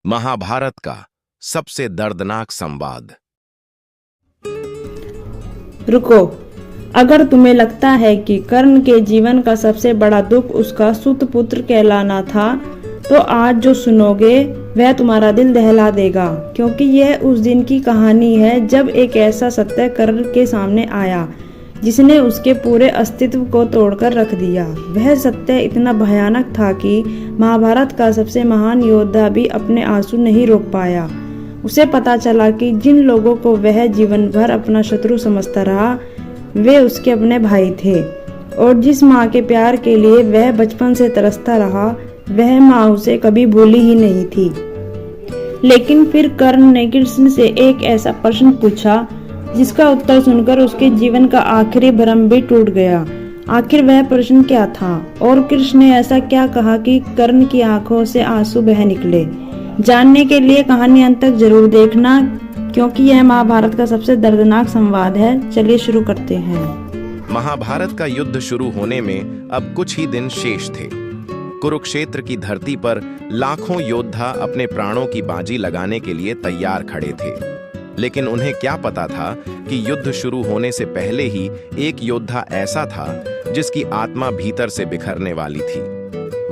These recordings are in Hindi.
महाभारत का सबसे दर्दनाक संवाद। रुको। अगर तुम्हें लगता है कि कर्ण के जीवन का सबसे बड़ा दुख उसका सुत पुत्र कहलाना था, तो आज जो सुनोगे वह तुम्हारा दिल दहला देगा, क्योंकि यह उस दिन की कहानी है जब एक ऐसा सत्य कर्ण के सामने आया जिसने उसके पूरे अस्तित्व को तोड़कर रख दिया। वह सत्य इतना भयानक था कि महाभारत का सबसे महान योद्धा भी अपने आंसू नहीं रोक पाया। उसे पता चला कि जिन लोगों को वह जीवन भर अपना शत्रु समझता रहा, वे उसके अपने भाई थे, और जिस माँ के प्यार के लिए वह बचपन से तरसता रहा, वह माँ उसे कभी भूली ही नहीं थी। लेकिन फिर कर्ण ने कृष्ण से एक ऐसा प्रश्न पूछा जिसका उत्तर सुनकर उसके जीवन का आखिरी भ्रम भी टूट गया। आखिर वह प्रश्न क्या था, और कृष्ण ने ऐसा क्या कहा कि कर्ण की आंखों से आंसू बह निकले? जानने के लिए कहानी अंत तक जरूर देखना, क्योंकि यह महाभारत का सबसे दर्दनाक संवाद है। चलिए शुरू करते हैं। महाभारत का युद्ध शुरू होने में अब कुछ ही दिन शेष थे। कुरुक्षेत्र की धरती पर लाखों योद्धा अपने प्राणों की बाजी लगाने के लिए तैयार खड़े थे। लेकिन उन्हें क्या पता था कि युद्ध शुरू होने से पहले ही एक योद्धा ऐसा था जिसकी आत्मा भीतर से बिखरने वाली थी।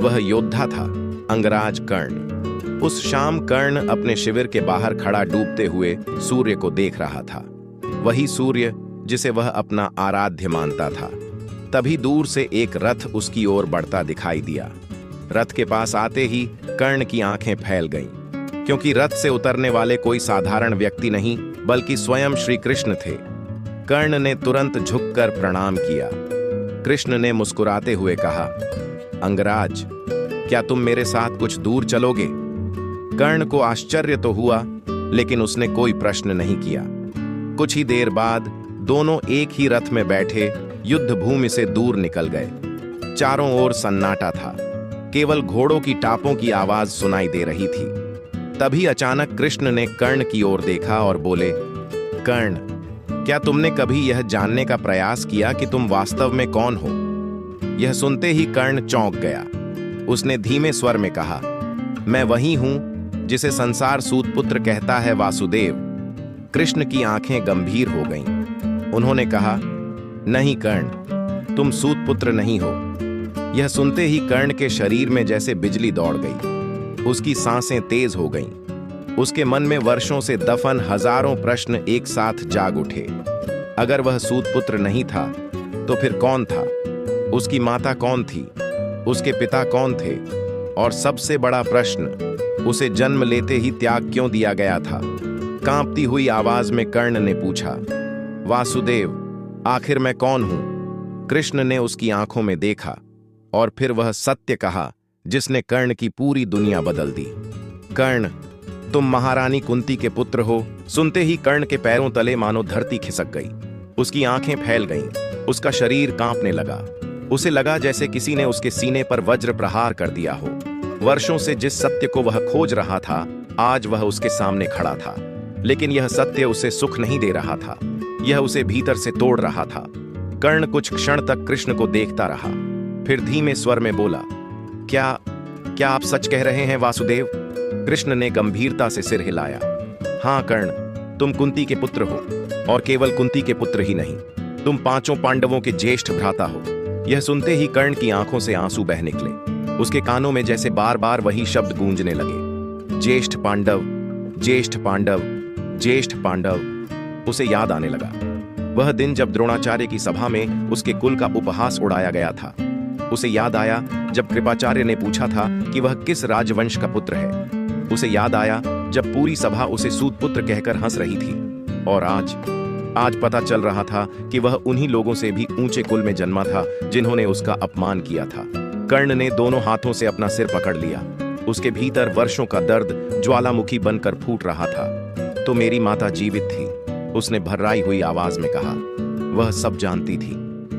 वह योद्धा था अंगराज कर्ण। उस शाम कर्ण अपने शिविर के बाहर खड़ा डूबते हुए सूर्य को देख रहा था, वही सूर्य जिसे वह अपना आराध्य मानता था। तभी दूर से एक रथ उसकी ओर बढ़ता दिखाई दिया। रथ के पास आते ही कर्ण की आंखें फैल गईं, क्योंकि रथ से उतरने वाले कोई साधारण व्यक्ति नहीं बल्कि स्वयं श्री कृष्ण थे। कर्ण ने तुरंत झुककर प्रणाम किया। कृष्ण ने मुस्कुराते हुए कहा, अंगराज, क्या तुम मेरे साथ कुछ दूर चलोगे? कर्ण को आश्चर्य तो हुआ, लेकिन उसने कोई प्रश्न नहीं किया। कुछ ही देर बाद दोनों एक ही रथ में बैठे युद्ध भूमि से दूर निकल गए। चारों ओर सन्नाटा था, केवल घोड़ों की टापों की आवाज सुनाई दे रही थी। तभी अचानक कृष्ण ने कर्ण की ओर देखा और बोले, कर्ण, क्या तुमने कभी यह जानने का प्रयास किया कि तुम वास्तव में कौन हो? यह सुनते ही कर्ण चौंक गया। उसने धीमे स्वर में कहा, मैं वही हूं जिसे संसार सूत पुत्र कहता है, वासुदेव। कृष्ण की आंखें गंभीर हो गईं। उन्होंने कहा, नहीं कर्ण, तुम सूत पुत्र नहीं हो। यह सुनते ही कर्ण के शरीर में जैसे बिजली दौड़ गई। उसकी सांसें तेज हो गईं। उसके मन में वर्षों से दफन हजारों प्रश्न एक साथ जाग उठे। अगर वह सूतपुत्र नहीं था तो फिर कौन था? उसकी माता कौन थी? उसके पिता कौन थे? और सबसे बड़ा प्रश्न, उसे जन्म लेते ही त्याग क्यों दिया गया था? कांपती हुई आवाज में कर्ण ने पूछा, वासुदेव, आखिर मैं कौन हूं? कृष्ण ने उसकी आंखों में देखा और फिर वह सत्य कहा जिसने कर्ण की पूरी दुनिया बदल दी। कर्ण, तुम महारानी कुंती के पुत्र हो। सुनते ही कर्ण के पैरों तले मानो धरती खिसक गई। उसकी आंखें फैल गईं, उसका शरीर कांपने लगा। उसे लगा जैसे किसी ने उसके सीने पर वज्र प्रहार कर दिया हो। वर्षों से जिस सत्य को वह खोज रहा था, आज वह उसके सामने खड़ा था। लेकिन यह सत्य उसे सुख नहीं दे रहा था, यह उसे भीतर से तोड़ रहा था। कर्ण कुछ क्षण तक कृष्ण को देखता रहा, फिर धीमे स्वर में बोला, क्या आप सच कह रहे हैं वासुदेव? कृष्ण ने गंभीरता से सिर हिलाया। हां कर्ण, तुम कुंती के पुत्र हो, और केवल कुंती के पुत्र ही नहीं, तुम पांचों पांडवों के ज्येष्ठ भ्राता हो। यह सुनते ही कर्ण की आंखों से आंसू बह निकले। उसके कानों में जैसे बार बार वही शब्द गूंजने लगे, ज्येष्ठ पांडव, ज्येष्ठ पांडव, ज्येष्ठ पांडव। उसे याद आने लगा वह दिन जब द्रोणाचार्य की सभा में उसके कुल का उपहास उड़ाया गया था। उसे याद आया जब कृपाचार्य ने पूछा था कि वह किस राजवंश का पुत्र है। उसे याद आया जब पूरी सभा उसे सूतपुत्र कहकर हंस रही थी। और आज पता चल रहा था कि वह उन्हीं लोगों से भी ऊंचे कुल में जन्मा था जिन्होंने उसका अपमान किया था। कर्ण ने दोनों हाथों से अपना सिर पकड़ लिया। उसके भीतर वर्षों का दर्द ज्वालामुखी बनकर फूट रहा था। तो मेरी माता जीवित थी, उसने भर्राई हुई आवाज में कहा। वह सब जानती थी,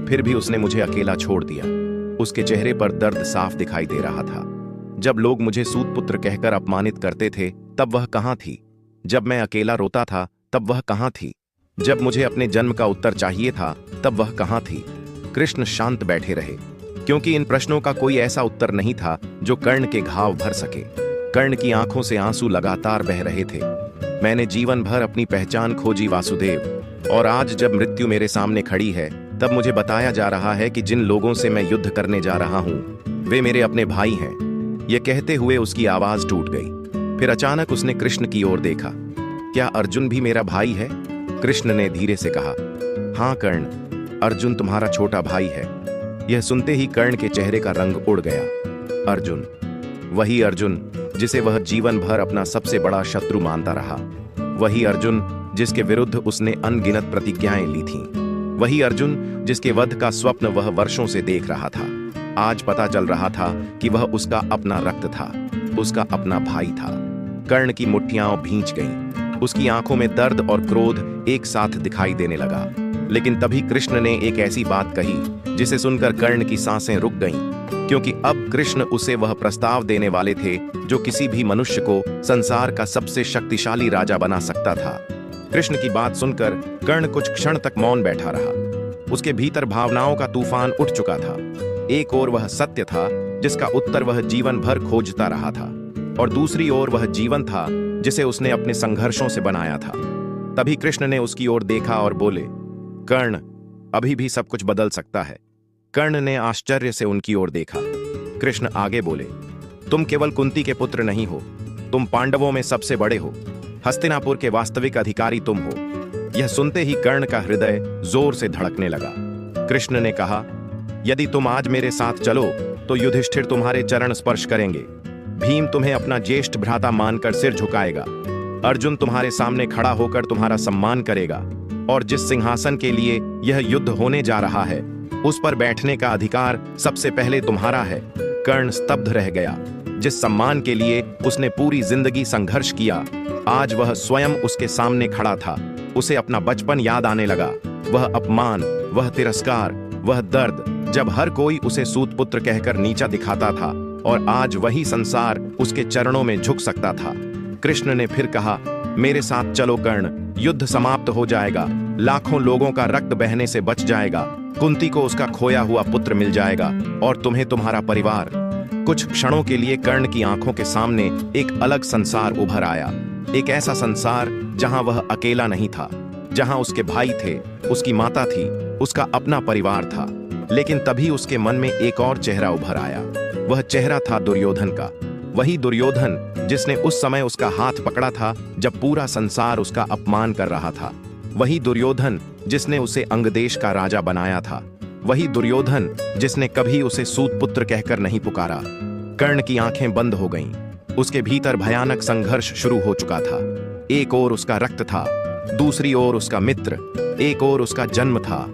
फिर भी उसने मुझे अकेला छोड़ दिया। उसके चेहरे पर दर्द साफ दिखाई दे रहा था। जब लोग मुझे सूतपुत्र कहकर अपमानित करते थे, तब वह कहां थी? जब मैं अकेला रोता था, तब वह कहां थी? जब मुझे अपने जन्म का उत्तर चाहिए था, तब वह कहां थी? कृष्ण शांत बैठे रहे, क्योंकि इन प्रश्नों का कोई ऐसा उत्तर नहीं था जो कर्ण के घाव भर सके। कर्ण की आंखों से आंसू लगातार बह रहे थे। मैंने जीवन भर अपनी पहचान खोजी वासुदेव, और आज जब मृत्यु मेरे सामने खड़ी है तब मुझे बताया जा रहा है कि जिन लोगों से मैं युद्ध करने जा रहा हूं वे मेरे अपने भाई हैं। यह कहते हुए उसकी आवाज टूट गई। फिर अचानक उसने कृष्ण की ओर देखा। क्या अर्जुन भी मेरा भाई है? कृष्ण ने धीरे से कहा। हाँ कर्ण, अर्जुन तुम्हारा छोटा भाई है। यह सुनते ही कर्ण के चेहरे का रंग उड़ गया। अर्जुन, वही अर्जुन जिसे वह जीवन भर अपना सबसे बड़ा शत्रु मानता रहा, वही अर्जुन जिसके विरुद्ध उसने अनगिनत प्रतिज्ञाएं ली थीं, वही अर्जुन जिसके वध का स्वप्न वह वर्षों से देख रहा था। आज पता चल रहा था कि वह उसका अपना रक्त था, उसका अपना भाई था। कर्ण की मुट्ठियां भींच गईं। उसकी आंखों में दर्द और क्रोध एक साथ दिखाई देने लगा। लेकिन तभी कृष्ण ने एक ऐसी बात कही जिसे सुनकर कर्ण की सांसें रुक गईं, क्योंकि अब कृष्ण उसे वह प्रस्ताव देने वाले थे जो किसी भी मनुष्य को संसार का सबसे शक्तिशाली राजा बना सकता था। कृष्ण की बात सुनकर कर्ण कुछ क्षण तक मौन बैठा रहा। उसके भीतर भावनाओं का तूफान उठ चुका था। एक ओर वह सत्य था जिसका उत्तर वह जीवन भर खोजता रहा था, और दूसरी ओर वह जीवन था जिसे उसने अपने संघर्षों से बनाया था। तभी कृष्ण ने उसकी ओर देखा और बोले, कर्ण, अभी भी सब कुछ बदल सकता है। कर्ण ने आश्चर्य से उनकी ओर देखा। कृष्ण आगे बोले, तुम केवल कुंती के पुत्र नहीं हो, तुम पांडवों में सबसे बड़े हो। हस्तिनापुर के वास्तविक अधिकारी तुम हो। यह सुनते ही कर्ण का हृदय जोर से धड़कने लगा। कृष्ण ने कहा, यदि तुम आज मेरे साथ चलो तो युधिष्ठिर तुम्हारे चरण स्पर्श करेंगे, भीम तुम्हें अपना ज्येष्ठ भ्राता मानकर सिर झुकाएगा, अर्जुन तुम्हारे सामने खड़ा होकर तुम्हारा सम्मान करेगा, और जिस सिंहासन के लिए यह युद्ध होने जा रहा है उस पर बैठने का अधिकार सबसे पहले तुम्हारा है। कर्ण स्तब्ध रह गया। जिस सम्मान के लिए उसने पूरी जिंदगी संघर्ष किया, आज वह स्वयं उसके सामने खड़ा था। उसे अपना बचपन याद आने लगा। वह अपमान, वह तिरस्कार, वह दर्द, जब हर कोई उसे सूतपुत्र कहकर नीचा दिखाता था, और आज वही संसार उसके चरणों में झुक सकता था। कृष्ण ने फिर कहा, मेरे साथ चलो कर्ण, युद्ध समाप्त हो जाएगा, लाखों लोगों का रक्त बहने से बच जाएगा, कुंती को उसका खोया हुआ पुत्र मिल जाएगा, और तुम्हें तुम्हारा परिवार। कुछ क्षणों के लिए कर्ण की आंखों के सामने एक अलग संसार उभर आया। एक ऐसा संसार जहां वह अकेला नहीं था, जहां उसके भाई थे, उसकी माता थी, उसका अपना परिवार था। लेकिन तभी उसके मन में एक और चेहरा उभर आया। वह चेहरा था दुर्योधन का। वही दुर्योधन जिसने उस समय उसका हाथ पकड़ा था जब पूरा संसार उसका अपमान कर रहा था। वही दुर्योधन जिसने उसे अंगदेश का राजा बनाया था। वही दुर्योधन जिसने कभी उसे सूतपुत्र कहकर नहीं पुकारा। कर्ण की आंखें बंद हो गईं। उसके भीतर भयानक संघर्ष शुरू हो चुका था। एक ओर उसका रक्त था, दूसरी ओर उसका मित्र। एक ओर उसका जन्म था,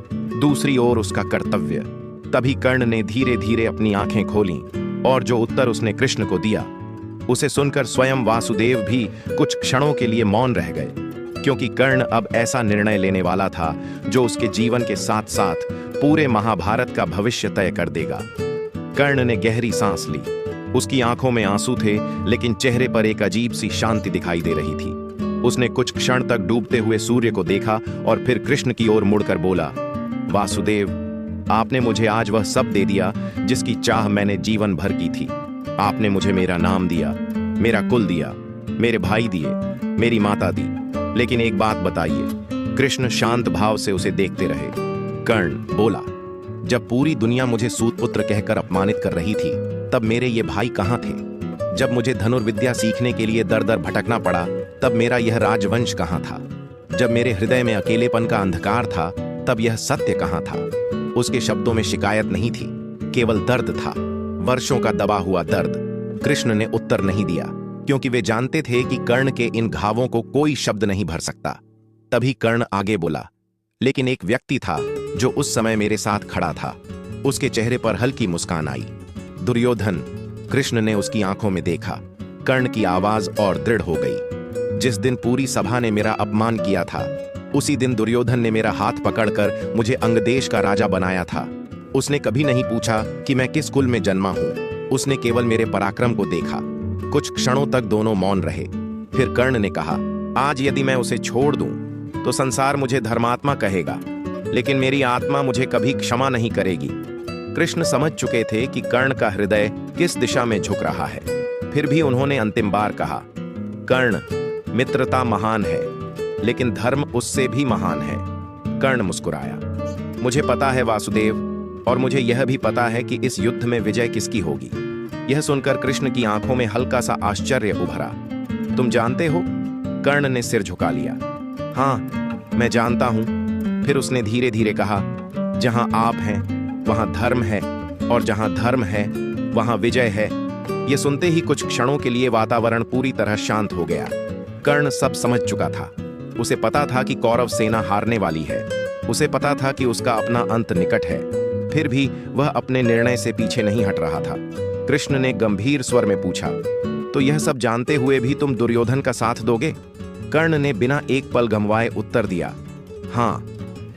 दूसरी ओर उसका कर्तव्य। तभी कर्ण ने धीरे धीरे अपनी आंखें खोलीं, और जो उत्तर उसने कृष्ण को दिया उसे सुनकर स्वयं वासुदेव भी कुछ क्षणों के लिए मौन रह गए, क्योंकि कर्ण अब ऐसा निर्णय लेने वाला था जो उसके जीवन के साथ साथ पूरे महाभारत का भविष्य तय कर देगा। कर्ण ने गहरी सांस ली। उसकी आंखों में आंसू थे, लेकिन चेहरे पर एक अजीब सी शांति दिखाई दे रही थी। उसने कुछ क्षण तक डूबते हुए सूर्य को देखा और फिर कृष्ण की ओर मुड़कर बोला, वासुदेव, आपने मुझे आज वह सब दे दिया जिसकी चाह मैंने जीवन भर की थी। आपने मुझे मेरा नाम दिया, मेरा कुल दिया, मेरे भाई दिए, मेरी माता दी, लेकिन एक बात बताइए। कृष्ण शांत भाव से उसे देखते रहे। कर्ण बोला, जब पूरी दुनिया मुझे सूतपुत्र कहकर अपमानित कर रही थी तब मेरे ये भाई कहाँ थे? जब मुझे धनुर्विद्या सीखने के लिए दर दर भटकना पड़ा तब मेरा यह राजवंश कहाँ था? जब मेरे हृदय में अकेलेपन का अंधकार था तब यह सत्य कहाँ था? उसके शब्दों में शिकायत नहीं थी, केवल दर्द था, वर्षों का दबा हुआ दर्द। कृष्ण ने उत्तर नहीं दिया, क्योंकि वे जानते थे कि कर्ण के इन घावों को कोई शब्द नहीं भर सकता। तभी कर्ण आगे बोला, लेकिन एक व्यक्ति था जो उस समय मेरे साथ खड़ा था। उसके चेहरे पर हल्की मुस्कान आई। दुर्योधन। कृष्ण ने उसकी आंखों में देखा। कर्ण की आवाज और दृढ़ हो गई। जिस दिन पूरी सभा ने मेरा अपमान किया था उसी दिन दुर्योधन ने मेरा हाथ पकड़कर मुझे अंगदेश का राजा बनाया था। उसने कभी नहीं पूछा कि मैं किस कुल में जन्मा हूं। उसने केवल मेरे पराक्रम को देखा। कुछ क्षणों तक दोनों मौन रहे। फिर कर्ण ने कहा, आज यदि मैं उसे छोड़ दूं तो संसार मुझे धर्मात्मा कहेगा, लेकिन मेरी आत्मा मुझे कभी क्षमा नहीं करेगी। कृष्ण समझ चुके थे कि कर्ण का हृदय किस दिशा में झुक रहा है। फिर भी उन्होंने अंतिम बार कहा, कर्ण, मित्रता महान है, लेकिन धर्म उससे भी महान है। कर्ण मुस्कुराया, मुझे पता है वासुदेव, और मुझे यह भी पता है कि इस युद्ध में विजय किसकी होगी। यह सुनकर कृष्ण की आंखों में हल्का सा आश्चर्य उभरा। तुम जानते हो? कर्ण ने सिर झुका लिया। हाँ, मैं जानता हूं। फिर उसने धीरे धीरे कहा, जहां आप हैं वहां धर्म है, और जहां धर्म है वहां विजय है। यह सुनते ही कुछ क्षणों के लिए वातावरण पूरी तरह शांत हो गया। कर्ण सब समझ चुका था। उसे पता था कि कौरव सेना हारने वाली है। उसे पता था कि उसका अपना अंत निकट है। फिर भी वह अपने निर्णय से पीछे नहीं हट रहा था। कृष्ण ने गंभीर स्वर में पूछा, तो यह सब जानते हुए भी तुम दुर्योधन का साथ दोगे? कर्ण ने बिना एक पल गंवाए उत्तर दिया, हाँ।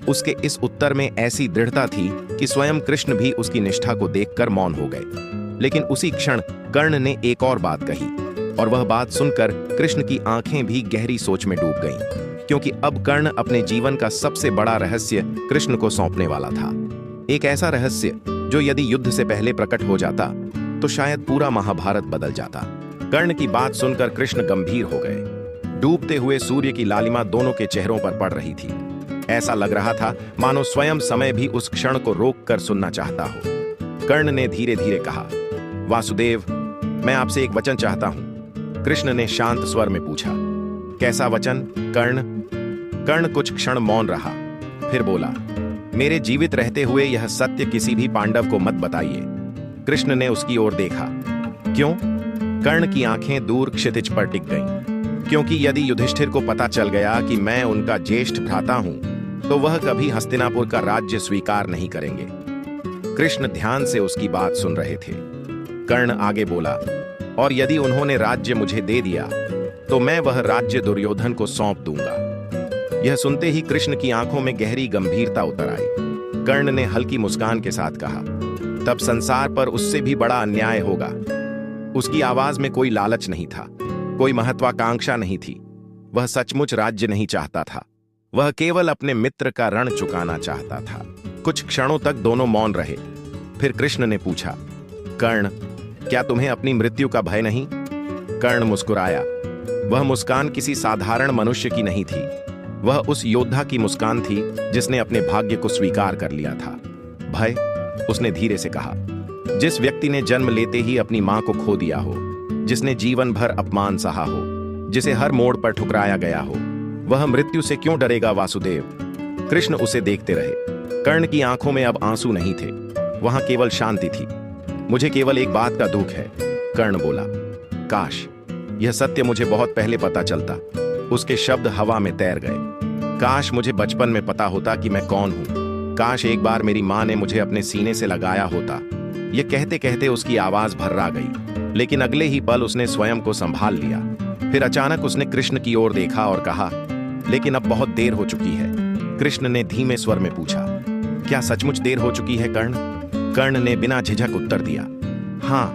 उसके इस उत्तर में ऐसी दृढ़ता थी कि स्वयं कृष्ण भी उसकी निष्ठा को देखकर मौन हो गए। लेकिन उसी क्षण कर्ण ने एक और बात कही, और वह बात सुनकर कृष्ण की आंखें भी गहरी सोच में डूब गईं, क्योंकि अब कर्ण अपने जीवन का सबसे बड़ा रहस्य कृष्ण को सौंपने वाला था। एक ऐसा रहस्य जो यदि युद्ध से पहले प्रकट हो जाता तो शायद पूरा महाभारत बदल जाता। कर्ण की बात सुनकर कृष्ण गंभीर हो गए। डूबते हुए सूर्य की लालिमा दोनों के चेहरों पर पड़ रही थी। ऐसा लग रहा था मानो स्वयं समय भी उस क्षण को रोककर सुनना चाहता हो। कर्ण ने धीरे धीरे कहा, वासुदेव, मैं आपसे एक वचन चाहता हूं। कृष्ण ने शांत स्वर में पूछा, कैसा वचन कर्ण? कर्ण कुछ क्षण मौन रहा, फिर बोला, मेरे जीवित रहते हुए यह सत्य किसी भी पांडव को मत बताइए। कृष्ण ने उसकी ओर देखा। क्यों? कर्ण की आंखें दूर क्षितिज पर टिक गईं। क्योंकि यदि युधिष्ठिर को पता चल गया कि मैं उनका ज्येष्ठ भ्राता हूं, तो वह कभी हस्तिनापुर का राज्य स्वीकार नहीं करेंगे। कृष्ण ध्यान से उसकी बात सुन रहे थे। कर्ण आगे बोला, और यदि उन्होंने राज्य मुझे दे दिया तो मैं वह राज्य दुर्योधन को सौंप दूंगा। यह सुनते ही कृष्ण की आंखों में गहरी गंभीरता उतर आई। कर्ण ने हल्की मुस्कान के साथ कहा, तब संसार पर उससे भी बड़ा अन्याय होगा। उसकी आवाज में कोई लालच नहीं था, कोई महत्वाकांक्षा नहीं थी। वह सचमुच राज्य नहीं चाहता था। वह केवल अपने मित्र का ऋण चुकाना चाहता था। कुछ क्षणों तक दोनों मौन रहे। फिर कृष्ण ने पूछा, कर्ण, क्या तुम्हें अपनी मृत्यु का भय नहीं? कर्ण मुस्कुराया। वह मुस्कान किसी साधारण मनुष्य की नहीं थी। वह उस योद्धा की मुस्कान थी जिसने अपने भाग्य को स्वीकार कर लिया था। भय? उसने धीरे से कहा, जिस व्यक्ति ने जन्म लेते ही अपनी मां को खो दिया हो, जिसने जीवन भर अपमान सहा हो, जिसे हर मोड़ पर ठुकराया गया हो, वह मृत्यु से क्यों डरेगा वासुदेव? कृष्ण उसे देखते रहे। कर्ण की आंखों में अब आंसू नहीं थे, वहां केवल शांति थी। मुझे केवल एक बात का दुख है, कर्ण बोला। काश यह सत्य मुझे बहुत पहले पता चलता। उसके शब्द हवा में तैर गए। काश मुझे बचपन में पता होता कि मैं कौन हूं। काश एक बार मेरी मां ने मुझे अपने सीने से लगाया होता। यह कहते कहते उसकी आवाज भर्रा गई, लेकिन अगले ही पल उसने स्वयं को संभाल लिया। फिर अचानक उसने कृष्ण की ओर देखा और कहा, लेकिन अब बहुत देर हो चुकी है। कृष्ण ने धीमे स्वर में पूछा, क्या सचमुच देर हो चुकी है कर्ण? कर्ण ने बिना झिझक उत्तर दिया, हाँ।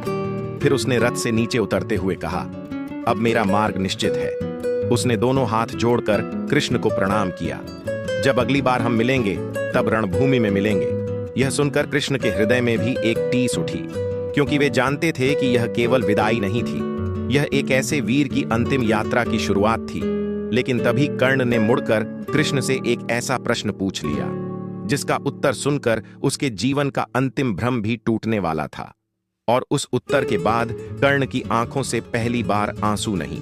फिर उसने रथ से नीचे उतरते हुए कहा, अब मेरा मार्ग निश्चित है। उसने दोनों हाथ जोड़कर कृष्ण को प्रणाम किया। जब अगली बार हम मिलेंगे तब रणभूमि में मिलेंगे। यह सुनकर कृष्ण के हृदय में भी एक टीस उठी, क्योंकि वे जानते थे कि यह केवल विदाई नहीं थी, यह एक ऐसे वीर की अंतिम यात्रा की शुरुआत थी। लेकिन तभी कर्ण ने मुड़कर कृष्ण से एक ऐसा प्रश्न पूछ लिया जिसका उत्तर सुनकर उसके जीवन का अंतिम भ्रम भी टूटने वाला था। और उस उत्तर के बाद कर्ण की आंखों से पहली बार आंसू नहीं,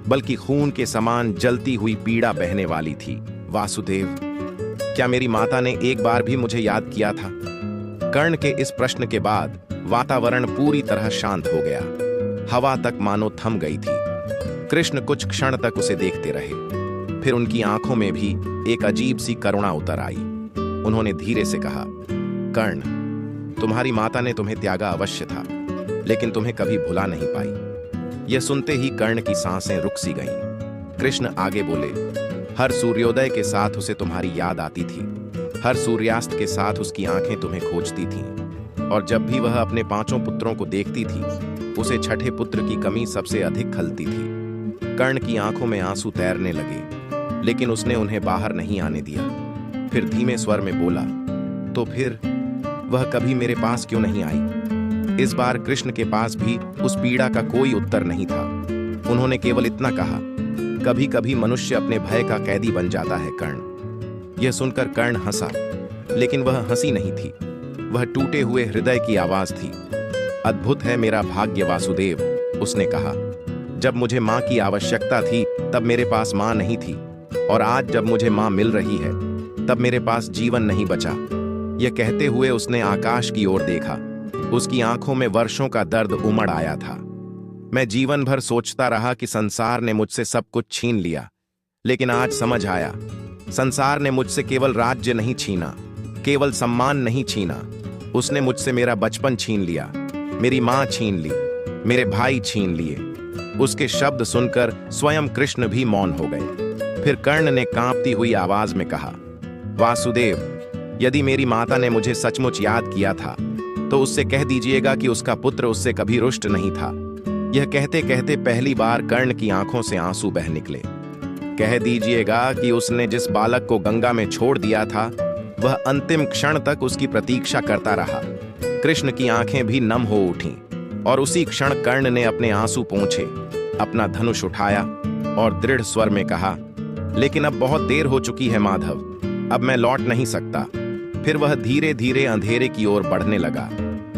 बल्कि खून के समान जलती हुई पीड़ा बहने वाली थी। वासुदेव, क्या मेरी माता ने एक बार भी मुझे याद किया था? कर्ण के इस प्रश्न के बाद वातावरण पूरी तरह शांत हो गया। हवा तक मानो थम गई थी। कृष्ण कुछ क्षण तक उसे देखते रहे। फिर उनकी आंखों में भी एक अजीब सी करुणा उतर आई। उन्होंने धीरे से कहा, कर्ण, तुम्हारी माता ने तुम्हें त्यागा अवश्य था, लेकिन तुम्हें कभी भुला नहीं पाई। यह सुनते ही कर्ण की सांसें रुक सी गईं। कृष्ण आगे बोले, हर सूर्योदय के साथ उसे तुम्हारी याद आती थी। हर सूर्यास्त के साथ उसकी आंखें तुम्हें खोजती थीं। और जब भी वह अपने 5 पुत्रों को देखती थी, उसे छठे पुत्र की कमी सबसे अधिक खलती थी। कर्ण की आंखों में आंसू तैरने लगे, लेकिन उसने उन्हें बाहर नहीं आने दिया। फिर धीमे स्वर में बोला, तो फिर वह कभी मेरे पास क्यों नहीं आई? इस बार कृष्ण के पास भी उस पीड़ा का कोई उत्तर नहीं था। उन्होंने केवल इतना कहा, कभी कभी मनुष्य अपने भय का कैदी बन जाता है कर्ण। यह सुनकर कर्ण हंसा, लेकिन वह हंसी नहीं थी, वह टूटे हुए हृदय की आवाज थी। अद्भुत है मेरा भाग्य वासुदेव, उसने कहा। जब मुझे माँ की आवश्यकता थी तब मेरे पास माँ नहीं थी, और आज जब मुझे माँ मिल रही है तब मेरे पास जीवन नहीं बचा। यह कहते हुए उसने आकाश की ओर देखा। उसकी आंखों में वर्षों का दर्द उमड़ आया था। मैं जीवन भर सोचता रहा कि संसार ने मुझसे सब कुछ छीन लिया, लेकिन आज समझ आया, संसार ने मुझसे केवल राज्य नहीं छीना, केवल सम्मान नहीं छीना, उसने मुझसे मेरा बचपन छीन लिया, मेरी माँ छीन ली, मेरे भाई छीन लिए। उसके शब्द सुनकर स्वयं कृष्ण भी मौन हो गए। फिर कर्ण ने कांपती हुई आवाज में कहा, वासुदेव, यदि मेरी माता ने मुझे सचमुच याद किया था तो उससे कह दीजिएगा कि उसका पुत्र उससे कभी रुष्ट नहीं था। यह कहते कहते पहली बार कर्ण की आंखों से आंसू बह निकले। कह दीजिएगा कि उसने जिस बालक को गंगा में छोड़ दिया था वह अंतिम क्षण तक उसकी प्रतीक्षा करता रहा। कृष्ण की आंखें भी नम हो उठीं और उसी क्षण कर्ण ने अपने आंसू पोंछे, अपना धनुष उठाया और दृढ़ स्वर में कहा, लेकिन अब बहुत देर हो चुकी है माधव, अब मैं लौट नहीं सकता। फिर वह धीरे धीरे अंधेरे की ओर बढ़ने लगा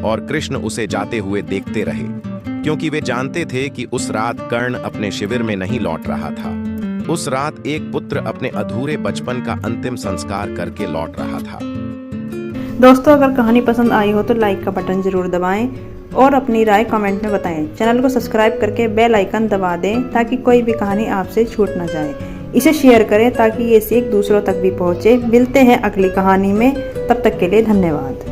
और कृष्ण उसे जाते हुए देखते रहे, क्योंकि वे जानते थे कि उस रात कर्ण अपने शिविर में नहीं लौट रहा था। उस रात एक पुत्र अपने अधूरे बचपन का अंतिम संस्कार करके लौट रहा था। दोस्तों, अगर कहानी पसंद आई हो तो लाइक का बटन जरूर दबाएं और अपनी राय कमेंट में बताएं। चैनल को सब्सक्राइब करके बेल आइकन दबा दें ताकि कोई भी कहानी आपसे छूट ना जाए। इसे शेयर करें ताकि ये सीख दूसरों तक भी पहुंचे। मिलते हैं अगली कहानी में, तब तक के लिए धन्यवाद।